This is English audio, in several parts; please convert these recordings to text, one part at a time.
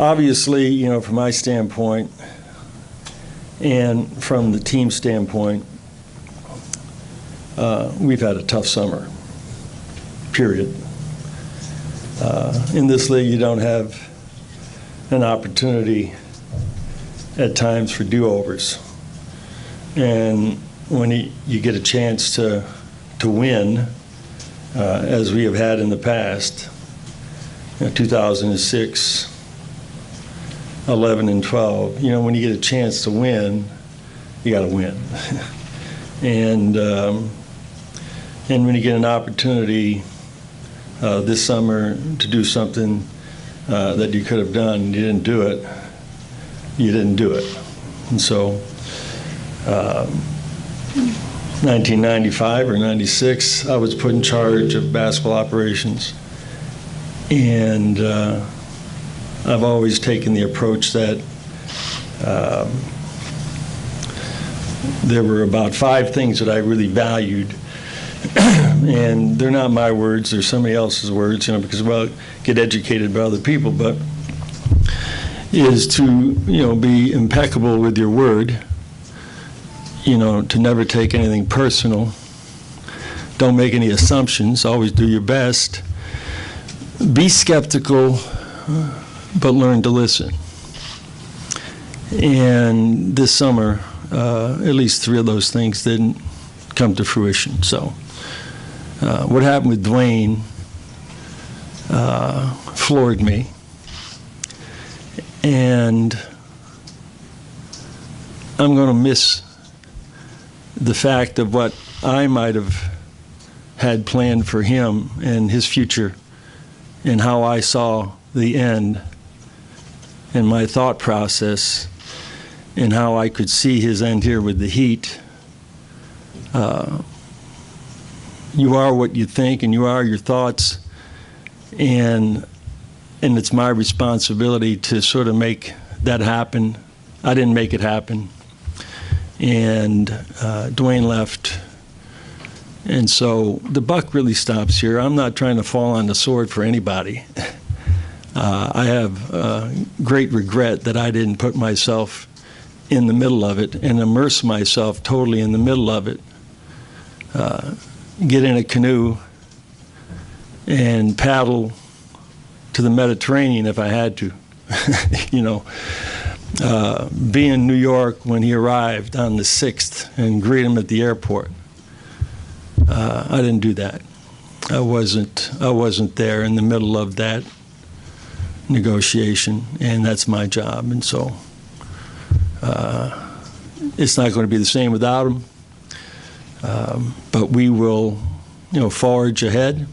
Obviously, you know, from my standpoint and from the team standpoint, we've had a tough summer, period. In this league, you don't have an opportunity at times for do-overs. And when you get a chance to win, as we have had in the past, 2006, 11 and 12, you know, when you get a chance to win, you got to win. And when you get an opportunity this summer to do something that you could have done, you didn't do it, you didn't do it. And so 1995 or 96, I was put in charge of basketball operations. And I've always taken the approach that there were about 5 things that I really valued. And they're not my words, they're somebody else's words, you know, because I get educated by other people, but is to, you know, be impeccable with your word, you know, to never take anything personal, don't make any assumptions, always do your best, be skeptical, but learn to listen. And this summer, at least 3 of those things didn't come to fruition. So what happened with Dwyane floored me. And I'm going to miss the fact of what I might have had planned for him and his future and how I saw the end and my thought process and how I could see his end here with the Heat. You are what you think and you are your thoughts, and it's my responsibility to sort of make that happen. I didn't make it happen. And Dwyane left. And so the buck really stops here. I'm not trying to fall on the sword for anybody. I have great regret that I didn't put myself in the middle of it and immerse myself totally in the middle of it. Get in a canoe and paddle to the Mediterranean if I had to. You know, be in New York when he arrived on the 6th and greet him at the airport. I didn't do that. I wasn't there in the middle of that negotiation, and that's my job. And so it's not going to be the same without him. But we will, you know, forge ahead.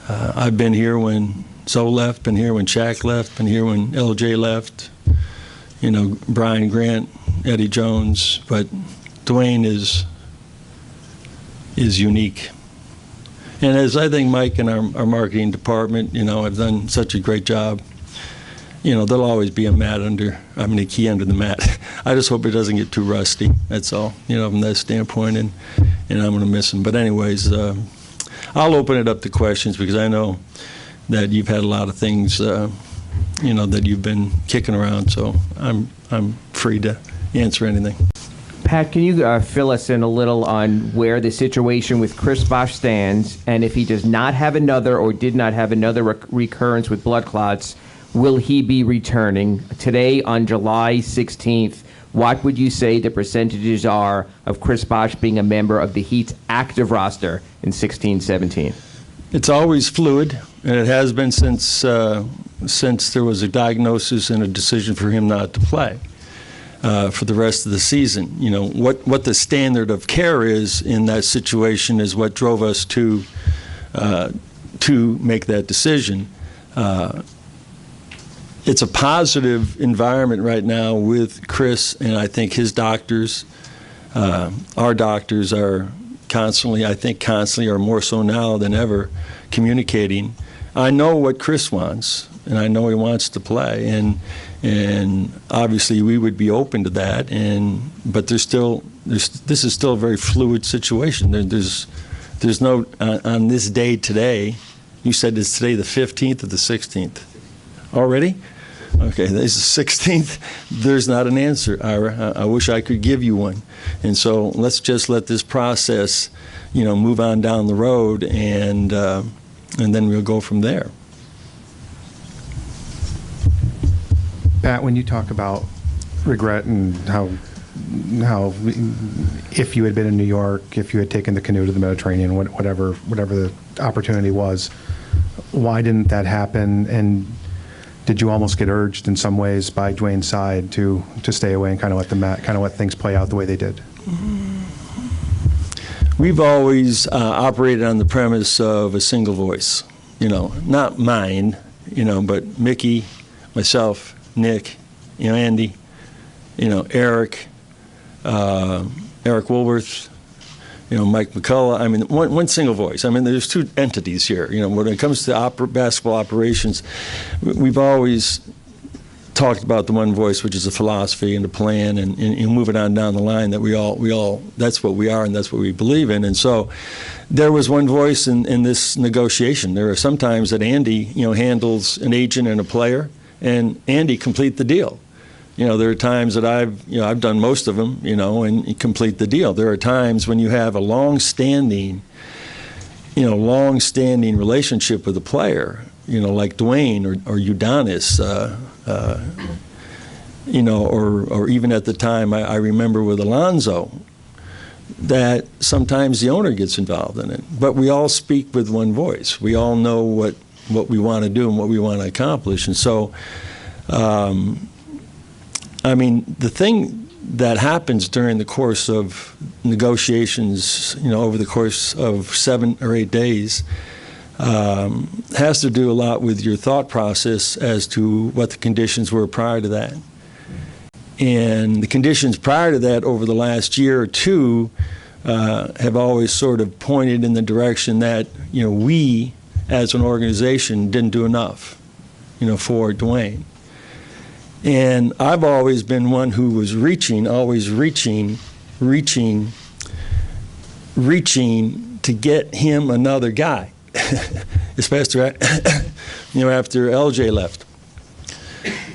I've been here when Zoe left, been here when Shaq left, been here when LJ left, you know, Brian Grant, Eddie Jones, but Dwyane is unique. And as I think Mike and our marketing department, you know, have done such a great job, you know, there'll always be a key under the mat. I just hope it doesn't get too rusty, that's all, you know, from that standpoint, and I'm going to miss him. But anyways, I'll open it up to questions because I know that you've had a lot of things, you know, that you've been kicking around, so I'm free to answer anything. Pat, can you fill us in a little on where the situation with Chris Bosh stands, and if he does not have another or did not have another recurrence with blood clots, will he be returning? Today, on July 16th, what would you say the percentages are of Chris Bosh being a member of the Heat's active roster in 16-17? It's always fluid, and it has been since there was a diagnosis and a decision for him not to play for the rest of the season. You know, what the standard of care is in that situation is what drove us to make that decision. It's a positive environment right now with Chris, and I think his doctors, our doctors are constantly, or more so now than ever, communicating. I know what Chris wants, and I know he wants to play, and obviously we would be open to that. But this is still a very fluid situation. There's no on this day today. You said it's today the 15th or the 16th already. Okay, this is 16th. There's not an answer, Ira. I wish I could give you one. And so let's just let this process, move on down the road, and then we'll go from there. Pat, when you talk about regret and how if you had been in New York, if you had taken the canoe to the Mediterranean, whatever the opportunity was, why didn't that happen? And did you almost get urged in some ways by Dwyane's side to stay away and kind of let things play out the way they did? We've always operated on the premise of a single voice, not mine, but Mickey, myself, Nick, Andy, Eric, Eric Woolworth, Mike McCullough. I mean, one single voice. I mean, there's two entities here. When it comes to basketball operations, we've always talked about the one voice, which is a philosophy and a plan, and moving on down the line that we all that's what we are and that's what we believe in. And so there was one voice in this negotiation. There are some times that Andy, handles an agent and a player, and Andy complete the deal. There are times that I've done most of them, and complete the deal. There are times when you have a long-standing relationship with a player, like Dwyane or Udonis, or even at the time I remember with Alonzo, that sometimes the owner gets involved in it. But we all speak with one voice. We all know what we want to do and what we want to accomplish. And so, the thing that happens during the course of negotiations, over the course of 7 or 8 days, has to do a lot with your thought process as to what the conditions were prior to that. And the conditions prior to that over the last year or two have always sort of pointed in the direction that, we as an organization didn't do enough, for Dwyane. And I've always been one who was always reaching to get him another guy, especially after LJ left,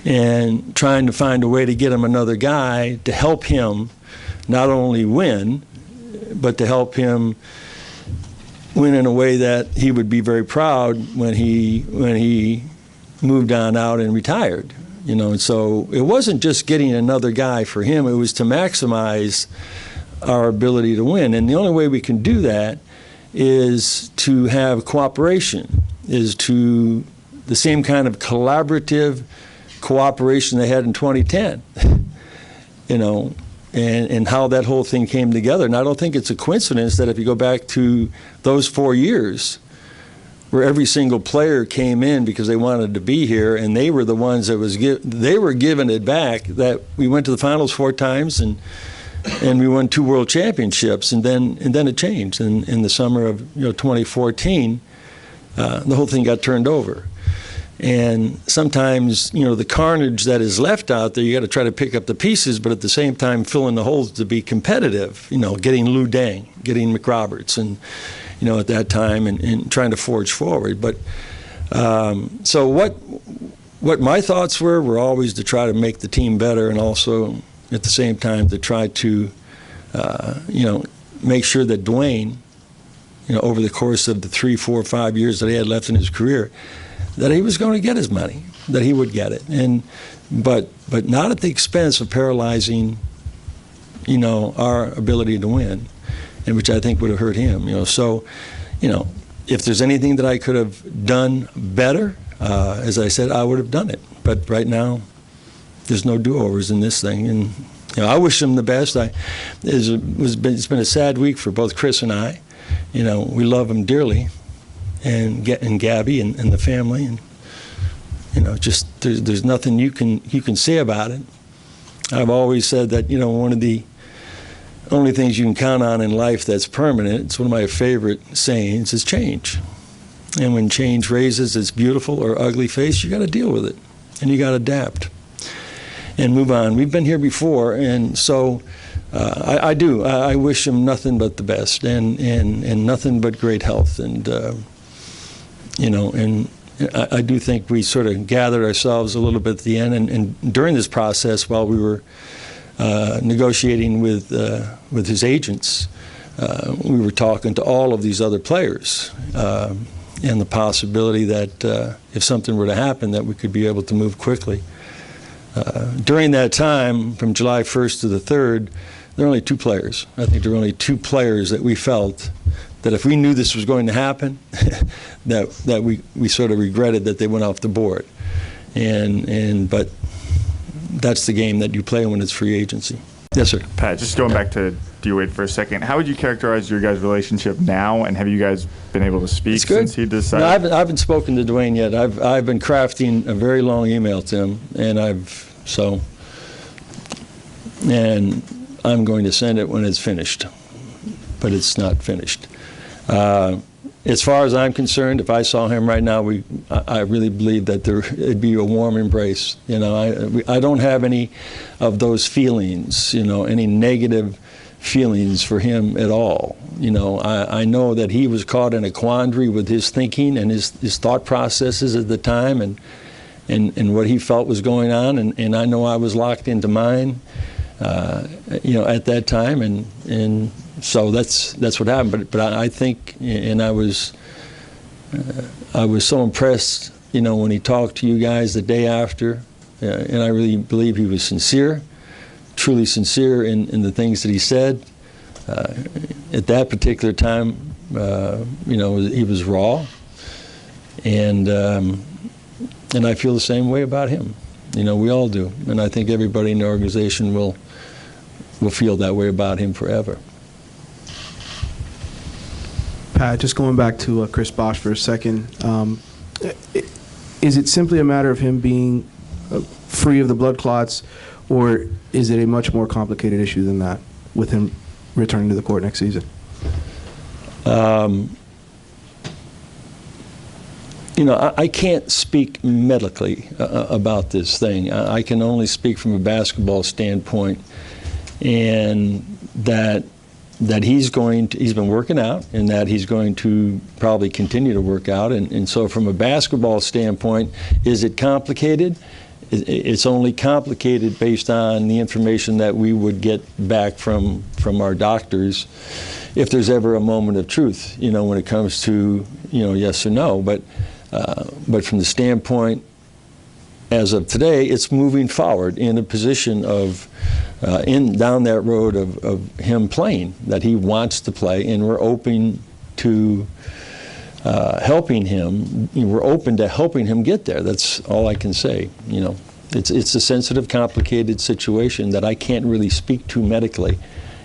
and trying to find a way to get him another guy to help him not only win, but to help him win in a way that he would be very proud when he moved on out and retired. And so it wasn't just getting another guy for him, it was to maximize our ability to win. And the only way we can do that is to have cooperation, is to the same kind of collaborative cooperation they had in 2010, and how that whole thing came together. And I don't think it's a coincidence that if you go back to those 4 years, where every single player came in because they wanted to be here, and they were the ones that they were giving it back. That we went to the finals 4 times, and we won 2 world championships, and then it changed. In the summer of 2014, the whole thing got turned over. And sometimes the carnage that is left out there, you got to try to pick up the pieces, but at the same time fill in the holes to be competitive. Getting Lou Dang, getting McRoberts, and at that time, and trying to forge forward. But so what my thoughts were always to try to make the team better, and also at the same time to try to make sure that Dwyane, over the course of the 3, 4, 5 years that he had left in his career, that he was going to get his money, that he would get it, but not at the expense of paralyzing our ability to win, and which I think would have hurt him. So, if there's anything that I could have done better, as I said, I would have done it. But right now, there's no do-overs in this thing, and I wish him the best. It's been a sad week for both Chris and I. We love him dearly, and Gabby and the family, and just there's nothing you can say about it. I've always said that one of the only things you can count on in life that's permanent, it's one of my favorite sayings, is change. And when change raises its beautiful or ugly face, you got to deal with it, and you got to adapt and move on. We've been here before, and so I do. I wish him nothing but the best, and nothing but great health, and I do think we sort of gathered ourselves a little bit at the end, and during this process, while we were negotiating with his agents, we were talking to all of these other players, and the possibility that if something were to happen, that we could be able to move quickly. During that time, from July 1st to the 3rd, there were only 2 players. I think there were only 2 players that we felt that if we knew this was going to happen, that we sort of regretted that they went off the board. But that's the game that you play when it's free agency. Yes, sir. Pat, just going back to Dwyane for a second, how would you characterize your guys' relationship now, and have you guys been able to speak since he decided? No, I haven't spoken to Dwyane yet. I've been crafting a very long email to him, and I'm going to send it when it's finished, but it's not finished. As far as I'm concerned, if I saw him right now, I really believe that it'd be a warm embrace. I don't have any of those feelings, any negative feelings for him at all. I know that he was caught in a quandary with his thinking and his thought processes at the time, and what he felt was going on, and I know I was locked into mine, at that time, and so that's what happened. But I think, and I was so impressed, when he talked to you guys the day after, and I really believe he was sincere, truly sincere in the things that he said. At that particular time, he was raw, and I feel the same way about him. We all do, and I think everybody in the organization will feel that way about him forever. Pat, just going back to Chris Bosh for a second, is it simply a matter of him being free of the blood clots, or is it a much more complicated issue than that with him returning to the court next season? I can't speak medically about this thing. I can only speak from a basketball standpoint, and that he's been working out, and that he's going to probably continue to work out. And so from a basketball standpoint, is it complicated? It's only complicated based on the information that we would get back from our doctors, if there's ever a moment of truth, when it comes to, yes or no. But from the standpoint, as of today, it's moving forward in a position of down that road of him playing, that he wants to play, and we're open to helping him. We're open to helping him get there. That's all I can say. It's a sensitive, complicated situation that I can't really speak to medically.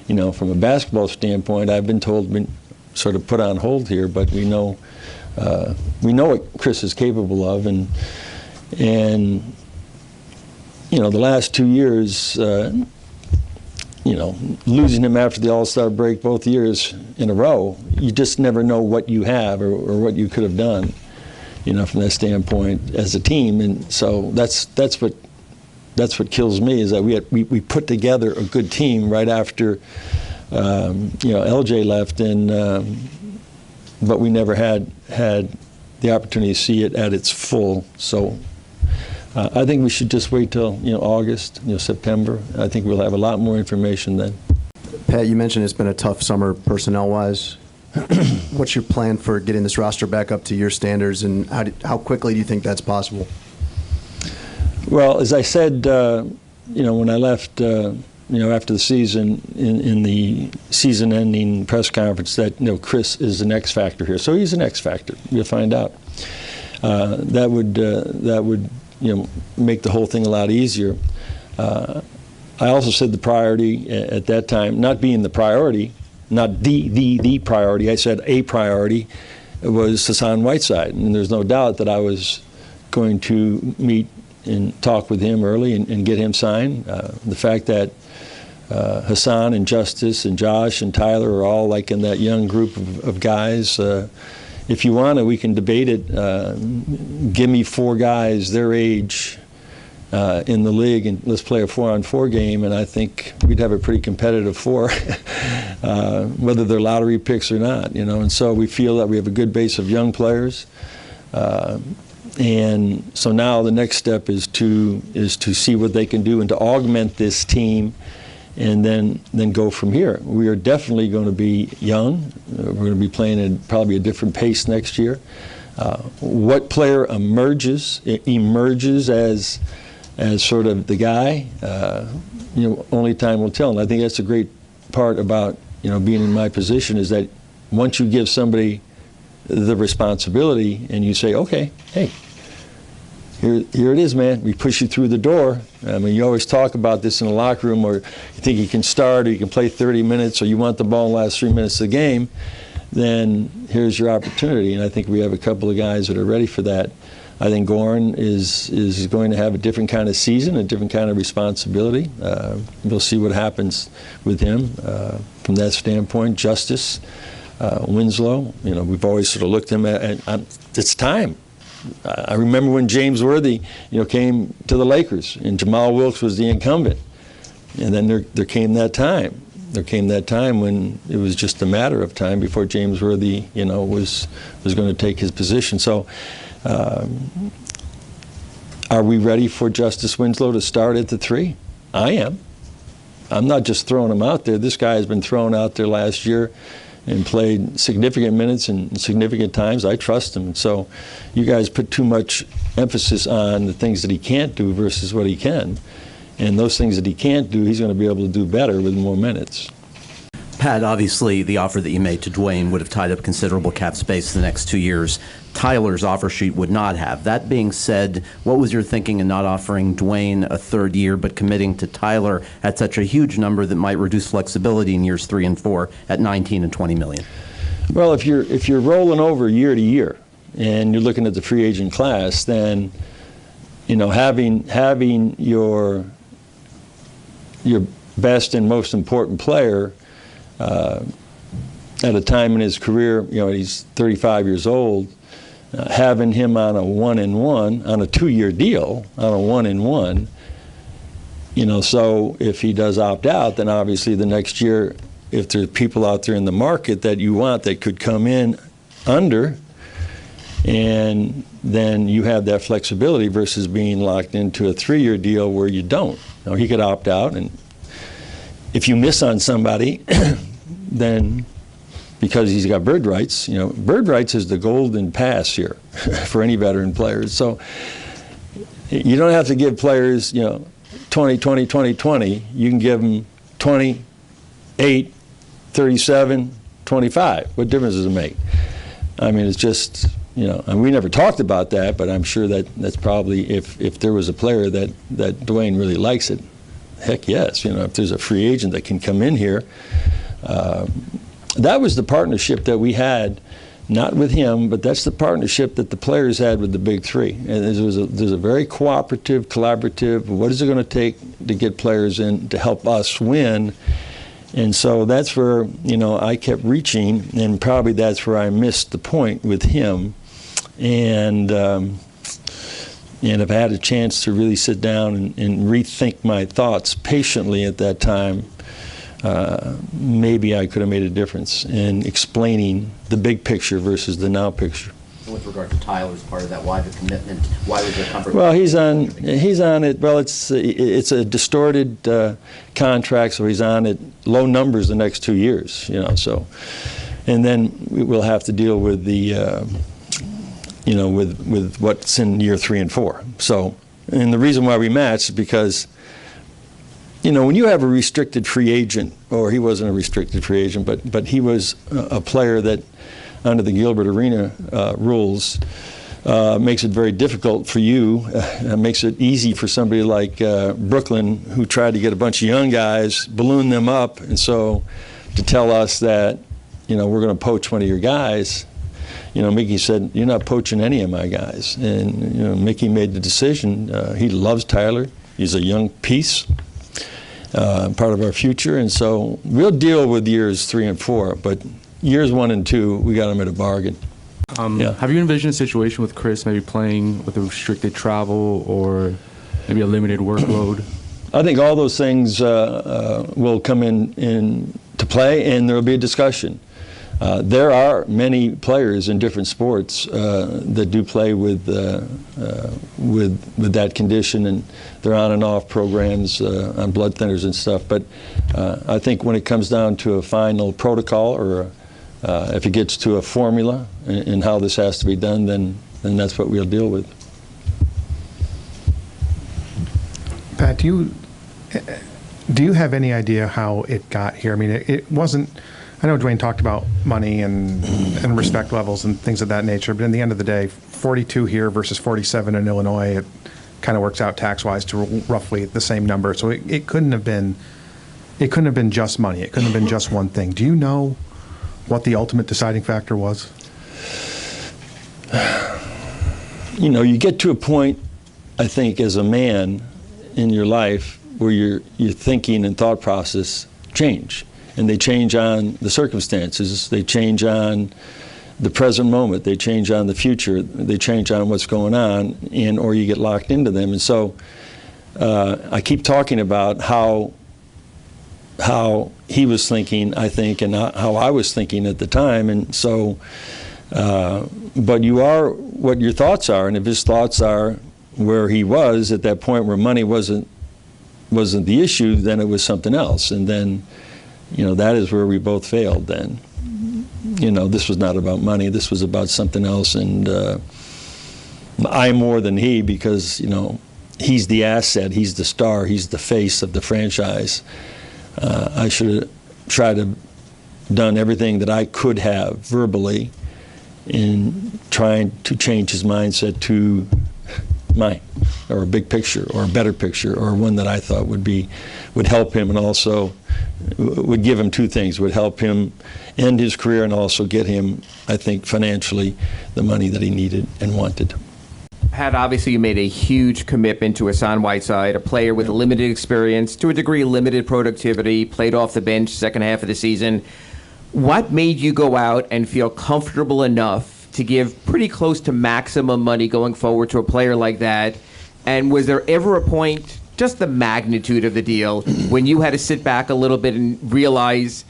From a basketball standpoint, I've been told, been sort of put on hold here, but we know what Chris is capable of, and the last 2 years, losing him after the All-Star break both years in a row, you just never know what you have or what you could have done, from that standpoint as a team. And so that's what kills me, is that we put together a good team right after LJ left, and but we never had the opportunity to see it at its full. So I think we should just wait till August, September. I think we'll have a lot more information then. Pat, you mentioned it's been a tough summer personnel-wise. What's your plan for getting this roster back up to your standards, and how quickly do you think that's possible? Well, as I said, when I left, after the season, in the season-ending press conference, that Chris is an X factor here. So he's an X factor. You'll find out. That would make the whole thing a lot easier. I also said the priority at that time, not being the priority, not the priority, I said a priority, was Hassan Whiteside. And there's no doubt that I was going to meet and talk with him early and get him signed. The fact that Hassan and Justice and Josh and Tyler are all like in that young group of guys. If you want to, we can debate it. Give me 4 guys their age in the league, and let's play a 4-on-4 game, and I think we'd have a pretty competitive 4, whether they're lottery picks or not. And so we feel that we have a good base of young players. And so now the next step is to see what they can do and to augment this team, and then go from here. We are definitely going to be young. We're going to be playing at probably a different pace next year. What player emerges as sort of the guy, only time will tell. And I think that's a great part about being in my position, is that once you give somebody the responsibility and you say, okay, hey, here it is, man. We push you through the door. I mean, you always talk about this in the locker room, or you think you can start, or you can play 30 minutes, or you want the ball in the last 3 minutes of the game. Then here's your opportunity. And I think we have a couple of guys that are ready for that. I think Goran is going to have a different kind of season, a different kind of responsibility. We'll see what happens with him from that standpoint. Justice, Winslow, we've always sort of looked at him at it's time. I remember when James Worthy, came to the Lakers, and Jamal Wilkes was the incumbent. And then there came that time. There came that time when it was just a matter of time before James Worthy, was going to take his position. So, are we ready for Justice Winslow to start at the 3? I am. I'm not just throwing him out there. This guy has been thrown out there last year and played significant minutes and significant times. I trust him. So you guys put too much emphasis on the things that he can't do versus what he can. And those things that he can't do, he's going to be able to do better with more minutes. Pat, obviously the offer that you made to Dwyane would have tied up considerable cap space in the next 2 years. Tyler's offer sheet would not have. That being said, what was your thinking in not offering Dwyane a third year but committing to Tyler at such a huge number that might reduce flexibility in years 3 and 4 at 19 and 20 million? Well, if you're rolling over year to year and you're looking at the free agent class, then having your best and most important player at a time in his career, he's 35 years old, having him on a 1-and-1, on a 2-year deal, on a 1-and-1, so if he does opt out, then obviously the next year, if there's people out there in the market that you want that could come in under, and then you have that flexibility versus being locked into a 3-year deal where you don't. Now, he could opt out, and if you miss on somebody, then because he's got bird rights, bird rights is the golden pass here for any veteran players. So you don't have to give players, 20, 20, 20, 20. You can give them 28, 37, 25. What difference does it make? I mean, it's just, and we never talked about that, but I'm sure that's probably, if there was a player that Dwyane really likes it, heck yes. If there's a free agent that can come in here, that was the partnership that we had, not with him, but that's the partnership that the players had with the big 3. And there's a very cooperative, collaborative, what is it going to take to get players in to help us win? And so that's where, I kept reaching, and probably that's where I missed the point with him. And if I had a chance to really sit down and rethink my thoughts patiently at that time, maybe I could have made a difference in explaining the big picture versus the now picture. With regard to Tyler's part of that, why the commitment? Why was there comfort? Well, he's on it. Well, it's a distorted contract, so he's on it low numbers the next 2 years. So, and then we'll have to deal with the with what's in year 3 and 4. So, and the reason why we matched is because, when you have a restricted free agent, or he wasn't a restricted free agent, but he was a player that, under the Gilbert Arena rules, makes it very difficult for you. Makes it easy for somebody like Brooklyn, who tried to get a bunch of young guys, balloon them up, and so to tell us that, we're going to poach one of your guys. Mickey said, you're not poaching any of my guys. And, Mickey made the decision. He loves Tyler. He's a young piece, part of our future. And so we'll deal with years 3 and 4, but years 1 and 2, we got him at a bargain. Have you envisioned a situation with Chris maybe playing with a restricted travel or maybe a limited workload? I think all those things will come in to play, and there will be a discussion. there are many players in different sports that do play with that condition, and they're on and off programs on blood thinners and stuff. But I think when it comes down to a final protocol, or if it gets to a formula and how this has to be done, then that's what we'll deal with. Pat, do you have any idea how it got here? I mean, it wasn't. I know Dwyane talked about money and respect levels and things of that nature, but in the end of the day, 42 here versus 47 in Illinois, it kind of works out tax-wise to roughly the same number. So it couldn't have been just money. It couldn't have been just one thing. Do you know what the ultimate deciding factor was? You know, you get to a point, I think, as a man in your life where your thinking and thought process change. And they change on the circumstances. They change on the present moment. They change on the future. They change on what's going on, or you get locked into them. And so I keep talking about how he was thinking, I think, and how I was thinking at the time. And so, but you are what your thoughts are. And if his thoughts are where he was at that point where money wasn't the issue, then it was something else. And then, you know, that is where we both failed then. You know, this was not about money. This was about something else. And I more than he, because, you know, he's the asset. He's the star. He's the face of the franchise. I should have tried to done everything that I could have verbally in trying to change his mindset to mine, or a big picture, or a better picture, or one that I thought would help him, and also would give him two things: would help him end his career, and also get him, I think, financially the money that he needed and wanted. Pat, obviously you made a huge commitment to Hassan Whiteside, a player with limited experience, to a degree limited productivity, played off the bench second half of the season. What made you go out and feel comfortable enough to give pretty close to maximum money going forward to a player like that? And was there ever a point, just the magnitude of the deal, when you had to sit back a little bit and realize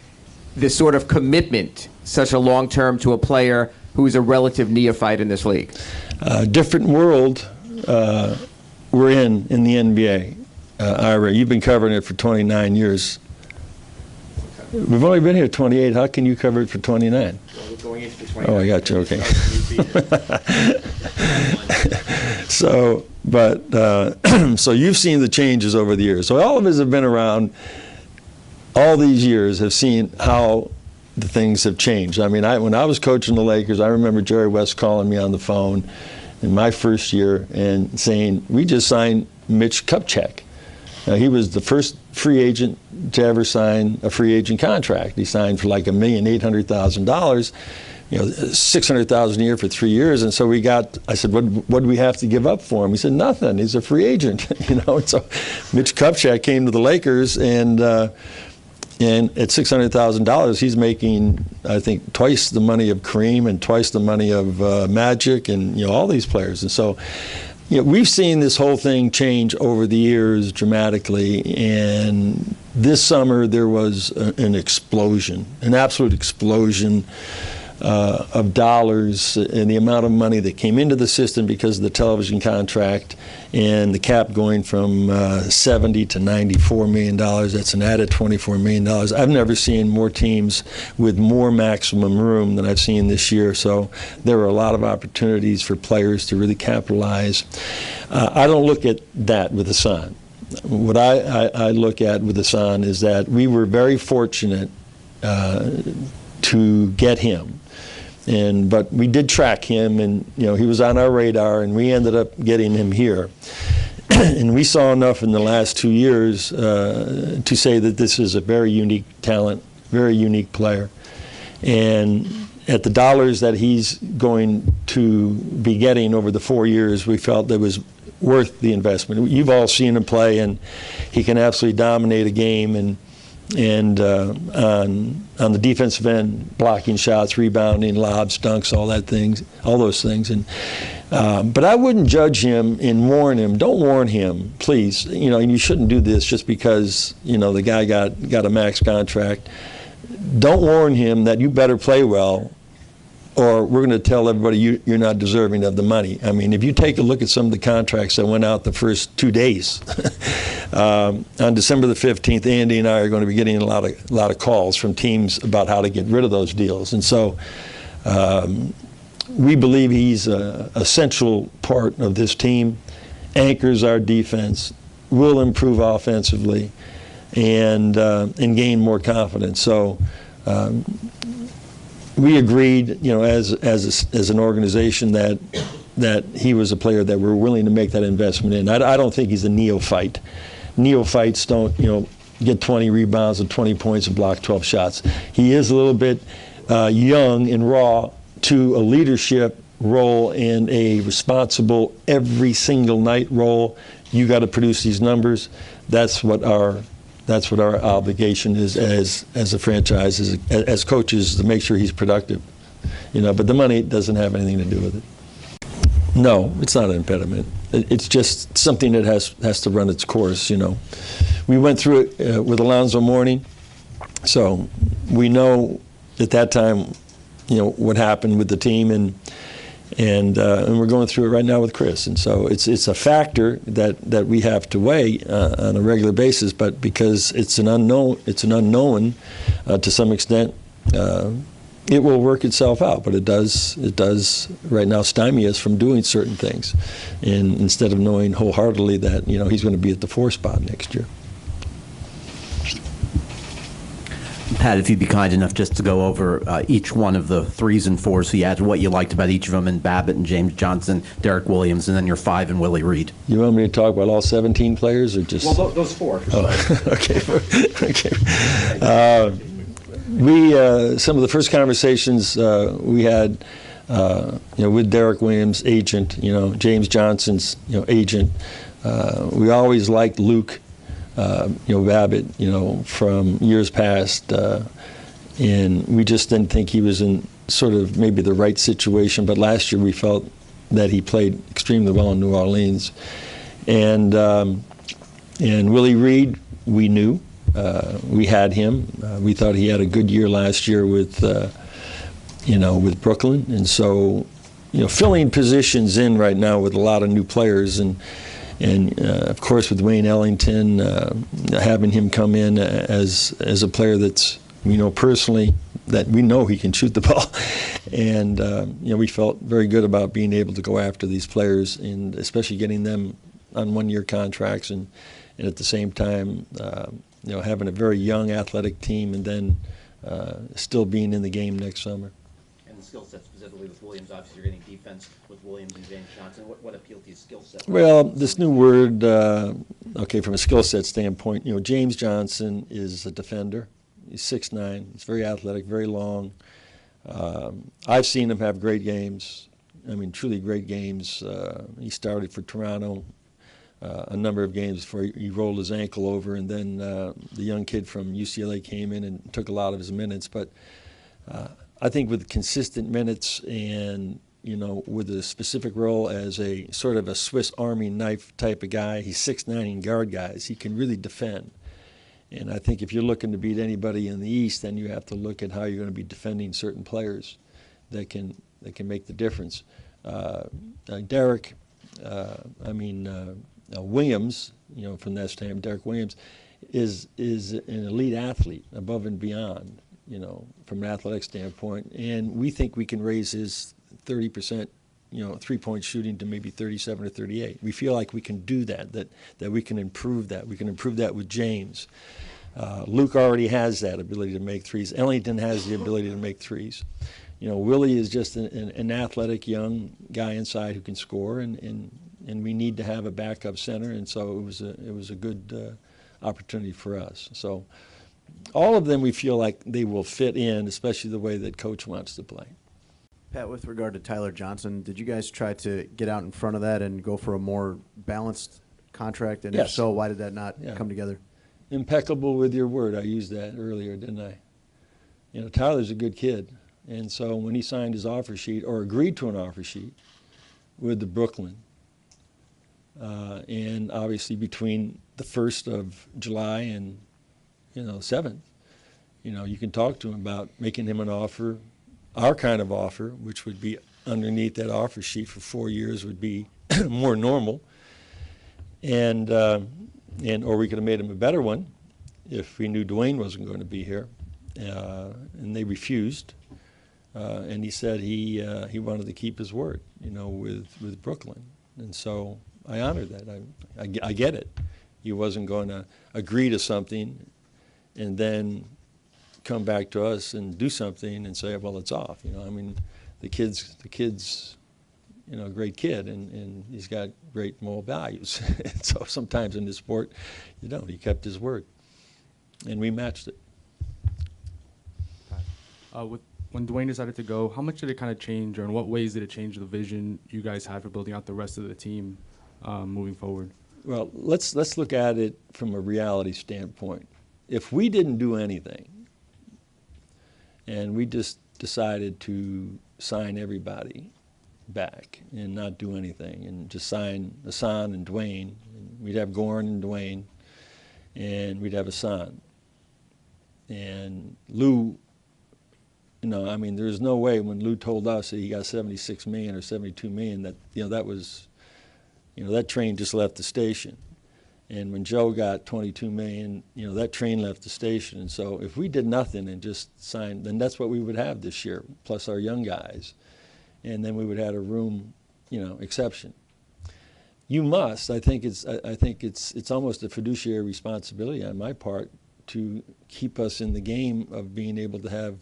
the sort of commitment, such a long term, to a player who is a relative neophyte in this league? Different world we're in the NBA. Ira, you've been covering it for 29 years. We've only been here 28. How can you cover it for 29? Well, we're going into the 29. Oh, I got you. Okay. So, but so you've seen the changes over the years. So all of us have been around all these years, have seen how the things have changed. I mean, when I was coaching the Lakers, I remember Jerry West calling me on the phone in my first year and saying, "We just signed Mitch Kupchak." Now, he was the first free agent to ever sign a free agent contract. He signed for like $1,800,000, you know, $600,000 a year for 3 years. And so I said, what do we have to give up for him? He said, nothing. He's a free agent, you know. And so Mitch Kupchak came to the Lakers, and at $600,000, he's making, I think, twice the money of Kareem and twice the money of Magic, and, you know, all these players. And so, you know, we've seen this whole thing change over the years dramatically, and this summer there was an explosion, an absolute explosion of dollars and the amount of money that came into the system because of the television contract and the cap going from $70 to $94 million. That's an added $24 million. I've never seen more teams with more maximum room than I've seen this year. So there are a lot of opportunities for players to really capitalize. I don't look at that with Hassan. What I look at with Hassan is that we were very fortunate to get him. But we did track him, and, you know, he was on our radar, and we ended up getting him here. And we saw enough in the last 2 years to say that this is a very unique talent, very unique player. And at the dollars that he's going to be getting over the 4 years, we felt that was worth the investment. You've all seen him play, and he can absolutely dominate a game, and on the defensive end, blocking shots, rebounding, lobs, dunks, all those things. And but I wouldn't judge him and warn him. Don't warn him, please. You know, and you shouldn't do this just because, you know, the guy got a max contract. don't warn him that you better play well, or we're going to tell everybody you're not deserving of the money. I mean, if you take a look at some of the contracts that went out the first 2 days, on December the 15th, Andy and I are going to be getting a lot of calls from teams about how to get rid of those deals. And so we believe he's an essential part of this team, anchors our defense, will improve offensively, and gain more confidence. So we agreed, as an organization that he was a player that we're willing to make that investment in. I don't think he's a neophyte. Neophytes don't, get 20 rebounds and 20 points and block 12 shots. He is a little bit young and raw to a leadership role and a responsible every single night role. You got to produce these numbers. That's what our obligation is as a franchise, as coaches, to make sure he's productive. But the money doesn't have anything to do with it. No, it's not an impediment. It's just something that has to run its course. We went through it with Alonzo Mourning, so we know at that time, what happened with the team, and we're going through it right now with Chris. And so it's a factor that we have to weigh on a regular basis, but because it's an unknown to some extent. It will work itself out, but it does right now stymie us from doing certain things, and instead of knowing wholeheartedly that he's going to be at the 4 spot next year. Pat, if you'd be kind enough just to go over each one of the 3s and 4s he had, what you liked about each of them, and Babbitt and James Johnson, Derek Williams, and then your 5 and Willie Reed. You want me to talk about all 17 players, or just? Well, those 4. Oh, okay. Some of the first conversations we had, with Derek Williams' agent, James Johnson's, agent. We always liked Luke, Babbitt, from years past, and we just didn't think he was in sort of maybe the right situation. But last year we felt that he played extremely well in New Orleans, and Willie Reed, we knew. We had him. We thought he had a good year last year with Brooklyn, and so, filling positions in right now with a lot of new players, and of course with Wayne Ellington, having him come in as a player that's personally that we know he can shoot the ball, and we felt very good about being able to go after these players, and especially getting them on 1-year contracts, and at the same time. Having a very young athletic team, and then still being in the game next summer. And the skill set specifically with Williams, obviously you're getting defense with Williams and James Johnson. What appealed to your skill set? Well, this new word, from a skill set standpoint, James Johnson is a defender. He's 6'9". He's very athletic, very long. I've seen him have great games. I mean, truly great games. He started for Toronto. A number of games before he rolled his ankle over, and then the young kid from UCLA came in and took a lot of his minutes. But I think with consistent minutes and, with a specific role as a sort of a Swiss Army knife type of guy, he's 6'9" and guard guys. He can really defend. And I think if you're looking to beat anybody in the East, then you have to look at how you're going to be defending certain players that can make the difference. Derek, Williams, from that standpoint, Derek Williams is an elite athlete above and beyond, from an athletic standpoint. And we think we can raise his 30%, three-point shooting to maybe 37 or 38. We feel like we can do that we can improve that. We can improve that with James. Luke already has that ability to make threes. Ellington has the ability to make threes. Willie is just an athletic young guy inside who can score, and we need to have a backup center, and so it was a good opportunity for us. So all of them, we feel like they will fit in, especially the way that Coach wants to play. Pat, with regard to Tyler Johnson, did you guys try to get out in front of that and go for a more balanced contract? And Yes. if so, why did that not come together? Impeccable with your word. I used that earlier, didn't I? Tyler's a good kid, and so when he signed his offer sheet or agreed to an offer sheet with the Brooklyn, and obviously between the 1st of July and 7th, you can talk to him about making him an offer, our kind of offer, which would be underneath that offer sheet for 4 years would be more normal. And or we could have made him a better one if we knew Dwyane wasn't going to be here. And they refused. And he said he wanted to keep his word, with Brooklyn. And so I honored that. I get it. He wasn't going to agree to something and then come back to us and do something and say, well, it's off. The kid's a great kid, and he's got great moral values. So sometimes in this sport, he kept his word, and we matched it. When Dwyane decided to go, how much did it kind of change, or in what ways did it change the vision you guys had for building out the rest of the team moving forward? Well, let's look at it from a reality standpoint. If we didn't do anything, and we just decided to sign everybody back and not do anything, and just sign Hassan and Dwyane, and we'd have Goran and Dwyane, and we'd have Hassan. And Lou, there's no way when Lou told us that he got $76 million or $72 million that was, that train just left the station. And when Joe got $22 million, that train left the station. And so if we did nothing and just signed, then that's what we would have this year, plus our young guys. And then we would have a room, exception. I think it's almost a fiduciary responsibility on my part to keep us in the game of being able to have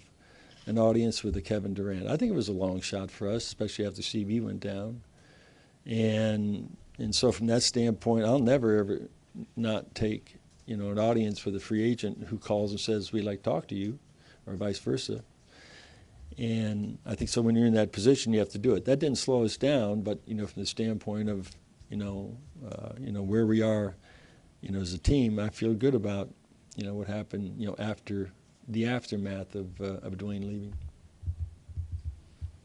an audience with a Kevin Durant. I think it was a long shot for us, especially after CB went down. And so from that standpoint, I'll never, ever not take, an audience with a free agent who calls and says, we'd like to talk to you, or vice versa. And I think so when you're in that position, you have to do it. That didn't slow us down, but, from the standpoint of, where we are, as a team, I feel good about, what happened, after the aftermath of Dwyane leaving.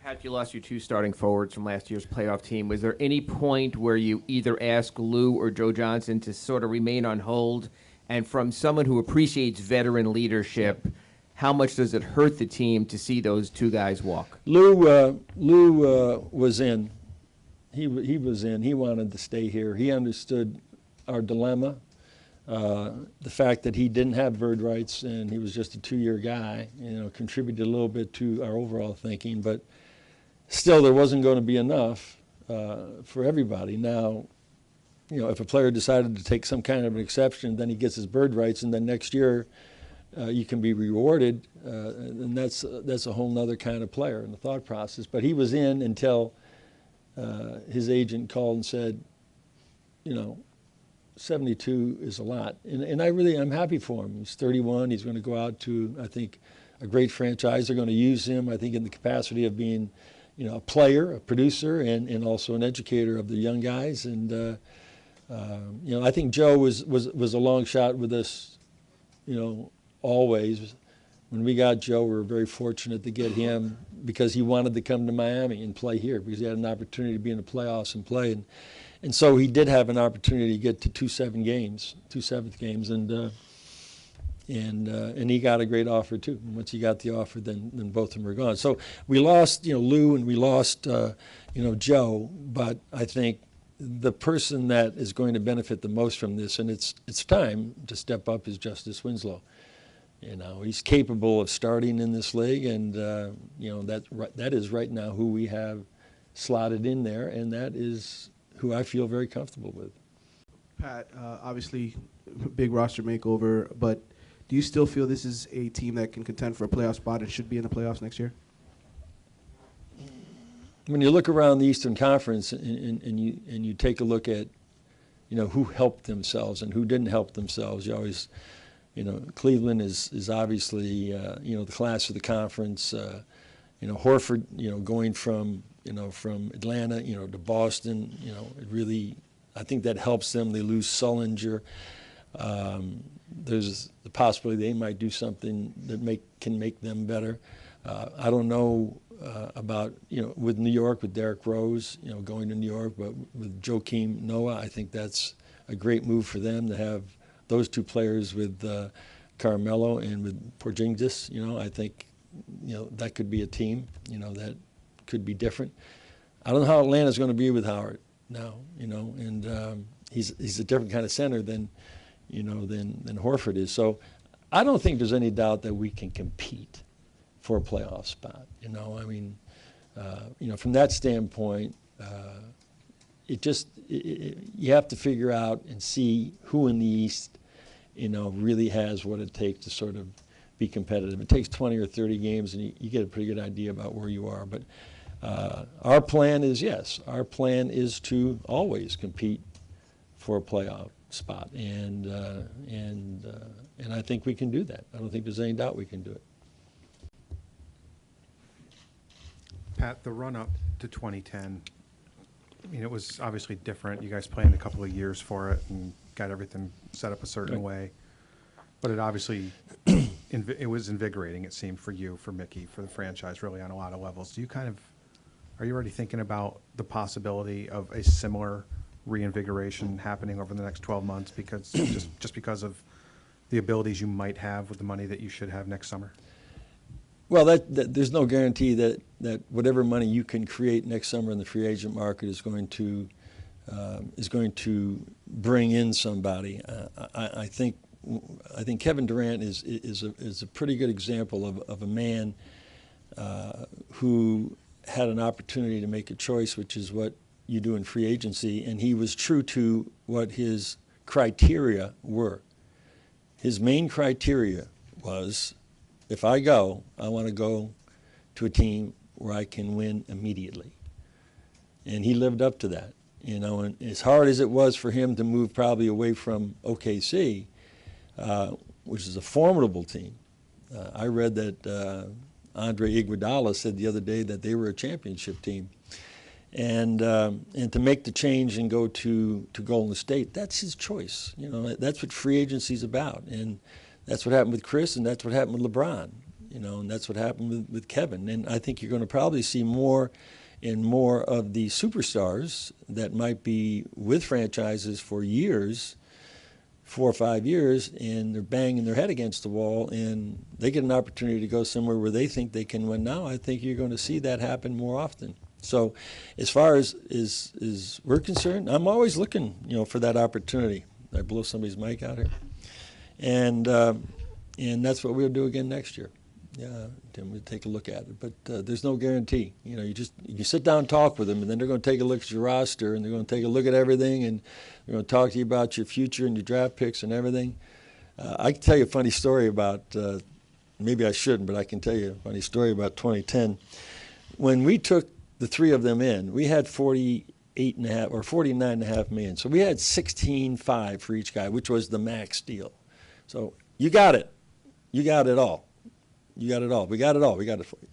Pat, you lost your two starting forwards from last year's playoff team. Was there any point where you either asked Lou or Joe Johnson to sort of remain on hold? And from someone who appreciates veteran leadership, how much does it hurt the team to see those two guys walk? Lou was in. He was in. He wanted to stay here. He understood our dilemma. The fact that he didn't have bird rights and he was just a 2-year guy, contributed a little bit to our overall thinking, but still there wasn't going to be enough for everybody. Now, if a player decided to take some kind of an exception, then he gets his bird rights, and then next year you can be rewarded, and that's a whole nother kind of player in the thought process. But he was in until his agent called and said, 72 is a lot. And I'm happy for him. He's 31. He's going to go out to, I think, a great franchise. They're going to use him, I think, in the capacity of being, a player, a producer, and also an educator of the young guys. And, I think Joe was a long shot with us, always. When we got Joe, we were very fortunate to get him because he wanted to come to Miami and play here because he had an opportunity to be in the playoffs and play. And so he did have an opportunity to get to two seventh games, and he got a great offer too. And once he got the offer, then both of them were gone. So we lost, Lou, and we lost, Joe. But I think the person that is going to benefit the most from this, and it's time to step up, is Justice Winslow. He's capable of starting in this league, and that is right now who we have slotted in there, and that is who I feel very comfortable with. Pat, obviously, big roster makeover, but do you still feel this is a team that can contend for a playoff spot and should be in the playoffs next year? When you look around the Eastern Conference and you take a look at, who helped themselves and who didn't help themselves, you always, Cleveland is obviously, the class of the conference. Horford, going from Atlanta, to Boston, it really, I think that helps them. They lose Sullinger. There's the possibility they might do something that can make them better. I don't know about, with New York, with Derrick Rose, going to New York, but with Joakim Noah, I think that's a great move for them to have those two players with, Carmelo and with Porzingis, I think, that could be a team, that could be different. I don't know how Atlanta's going to be with Howard now, and he's a different kind of center than Horford is. So I don't think there's any doubt that we can compete for a playoff spot. From that standpoint, you have to figure out and see who in the East, really has what it takes to sort of be competitive. It takes 20 or 30 games, and you get a pretty good idea about where you are. But our plan is to always compete for a playoff spot, and I think we can do that. I don't think there's any doubt we can do it. Pat, the run-up to 2010, it was obviously different. You guys planned a couple of years for it and got everything set up a certain way. But it obviously, it was invigorating, it seemed, for you, for Mickey, for the franchise, really, on a lot of levels. Are you already thinking about the possibility of a similar reinvigoration happening over the next 12 months because just because of the abilities you might have with the money that you should have next summer? Well, there's no guarantee that whatever money you can create next summer in the free agent market is going to bring in somebody. I think Kevin Durant is a pretty good example of a man who had an opportunity to make a choice, which is what you do in free agency, and he was true to what his criteria were. His main criteria was, if I go, I want to go to a team where I can win immediately. And he lived up to that. And as hard as it was for him to move probably away from OKC, which is a formidable team. I read that Andre Iguodala said the other day that they were a championship team. And to make the change and go to Golden State, that's his choice. That's what free agency is about. And that's what happened with Chris, and that's what happened with LeBron, and that's what happened with Kevin. And I think you're going to probably see more and more of the superstars that might be with franchises for years, 4 or 5 years, and they're banging their head against the wall, and they get an opportunity to go somewhere where they think they can win now. I think you're going to see that happen more often. So as far as we're concerned, I'm always looking, for that opportunity. Did I blow somebody's mic out here? And that's what we'll do again next year. Yeah, Tim, we'll take a look at it. But there's no guarantee. You sit down and talk with them, and then they're going to take a look at your roster, and they're going to take a look at everything, and they're going to talk to you about your future and your draft picks and everything. I can tell you a funny story about, maybe I shouldn't, but I can tell you a funny story about 2010. When we took the three of them in, we had 48.5 or 49.5 million. So we had 16.5 for each guy, which was the max deal. So you got it. You got it all. You got it all. We got it all. We got it for you.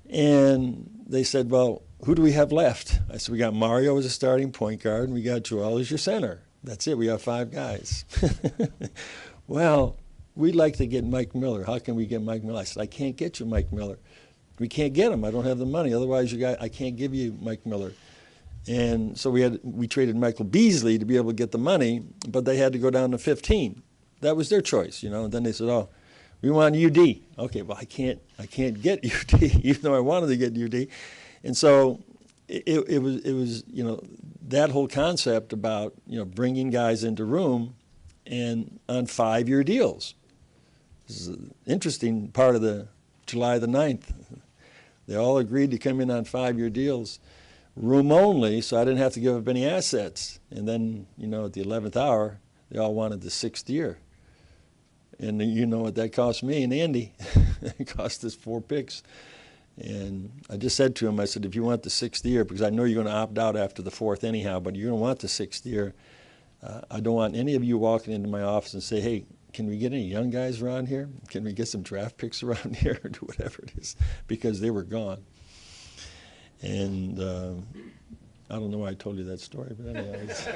And they said, well, who do we have left? I said, we got Mario as a starting point guard, and we got Joel as your center. That's it. We have 5 guys. Well, we'd like to get Mike Miller. How can we get Mike Miller? I said, I can't get you Mike Miller. We can't get him. I don't have the money. Otherwise, I can't give you Mike Miller. And so we traded Michael Beasley to be able to get the money, but they had to go down to 15. That was their choice, And then they said, "Oh, we want UD." Okay, well, I can't get UD, even though I wanted to get UD. And so it was that whole concept about bringing guys into room and on 5-year deals. This is an interesting part of the July the 9th. They all agreed to come in on 5-year deals, room only, so I didn't have to give up any assets. And then at the 11th hour, they all wanted the 6th year. And you know what that cost me and Andy. It cost us 4 picks. And I just said to him, I said, if you want the 6th year, because I know you're going to opt out after the 4th anyhow, but you're going to want the 6th year, I don't want any of you walking into my office and say, hey, can we get any young guys around here? Can we get some draft picks around here or do whatever it is? Because they were gone. And I don't know why I told you that story, but anyways.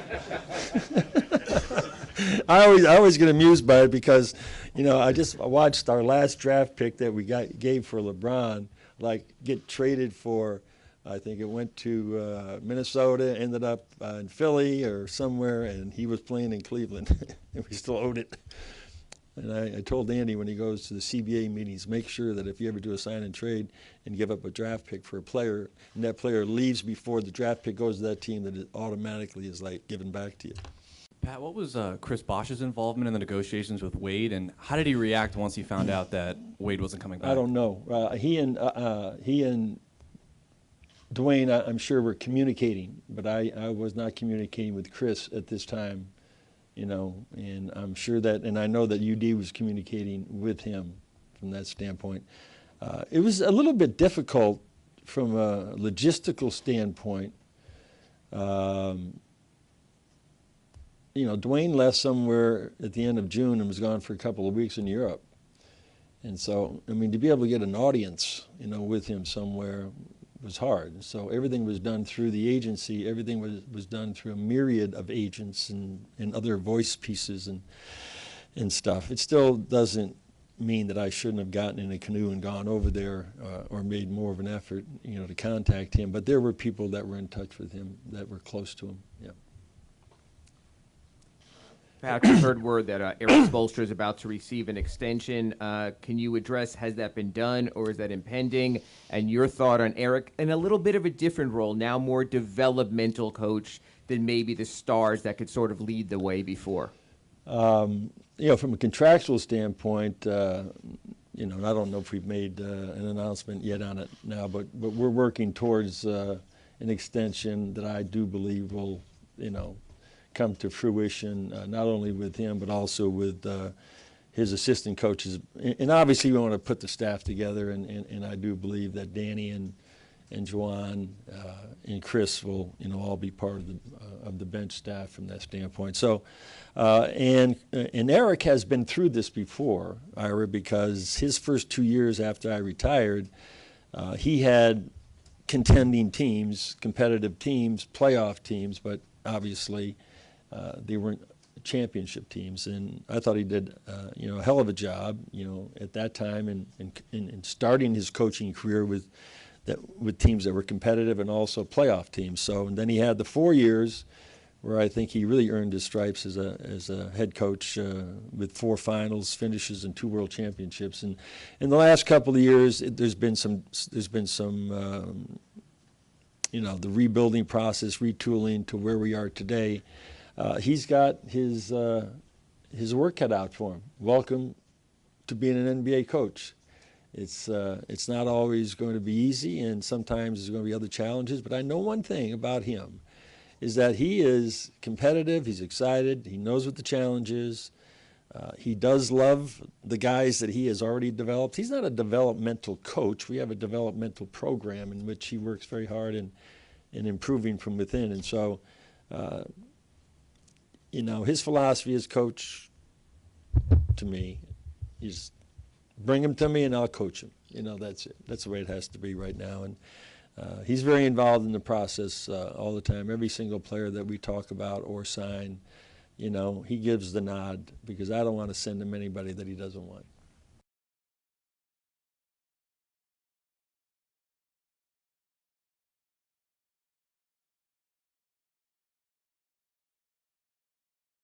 I always get amused by it because, I just watched our last draft pick that we gave for LeBron, get traded for, I think it went to Minnesota, ended up in Philly or somewhere, and he was playing in Cleveland, and we still owed it. And I told Andy when he goes to the CBA meetings, make sure that if you ever do a sign and trade and give up a draft pick for a player, and that player leaves before the draft pick goes to that team, that it automatically is like given back to you. Pat, what was Chris Bosh's involvement in the negotiations with Wade, and how did he react once he found out that Wade wasn't coming back? I don't know. He and Dwyane, I'm sure, were communicating, but I was not communicating with Chris at this time, you know, and I'm sure that, and I know that UD was communicating with him from that standpoint. It was a little bit difficult from a logistical standpoint. You know, Dwyane left somewhere at the end of June and was gone for a couple of weeks in Europe. And so, I mean, to be able to get an audience, you know, with him somewhere was hard. So everything was done through the agency. Everything was done through a myriad of agents and other voice pieces and stuff. It still doesn't mean that I shouldn't have gotten in a canoe and gone over there or made more of an effort, you know, to contact him. But there were people that were in touch with him that were close to him, yeah. Pat, we've heard word that Eric Spoelstra is about to receive an extension. Can you address, has that been done or is that impending? And your thought on Eric in a little bit of a different role, now more developmental coach than maybe the stars that could sort of lead the way before? You know, from a contractual standpoint, you know, I don't know if we've made an announcement yet on it now, but we're working towards an extension that I do believe will, you know, come to fruition, not only with him, but also with his assistant coaches. And obviously we want to put the staff together, and I do believe that Danny and Dwyane and Chris will, you know, all be part of the bench staff from that standpoint. So, and Eric has been through this before, Ira, because his first 2 years after I retired, he had contending teams, competitive teams, playoff teams, but obviously they weren't championship teams, and I thought he did, you know, a hell of a job, you know, at that time, and starting his coaching career with teams that were competitive and also playoff teams. So, and then he had the 4 years where I think he really earned his stripes as a head coach with 4 finals finishes and 2 world championships. And in the last couple of years, there's been some you know, the rebuilding process, retooling to where we are today. He's got his work cut out for him. Welcome to being an NBA coach. It's not always going to be easy, and sometimes there's going to be other challenges. But I know one thing about him is that he is competitive. He's excited. He knows what the challenge is. He does love the guys that he has already developed. He's not a developmental coach. We have a developmental program in which he works very hard in improving from within. And so, you know, his philosophy as coach, to me, is bring him to me and I'll coach him. You know, that's it. That's the way it has to be right now. And he's very involved in the process all the time. Every single player that we talk about or sign, you know, he gives the nod because I don't want to send him anybody that he doesn't want.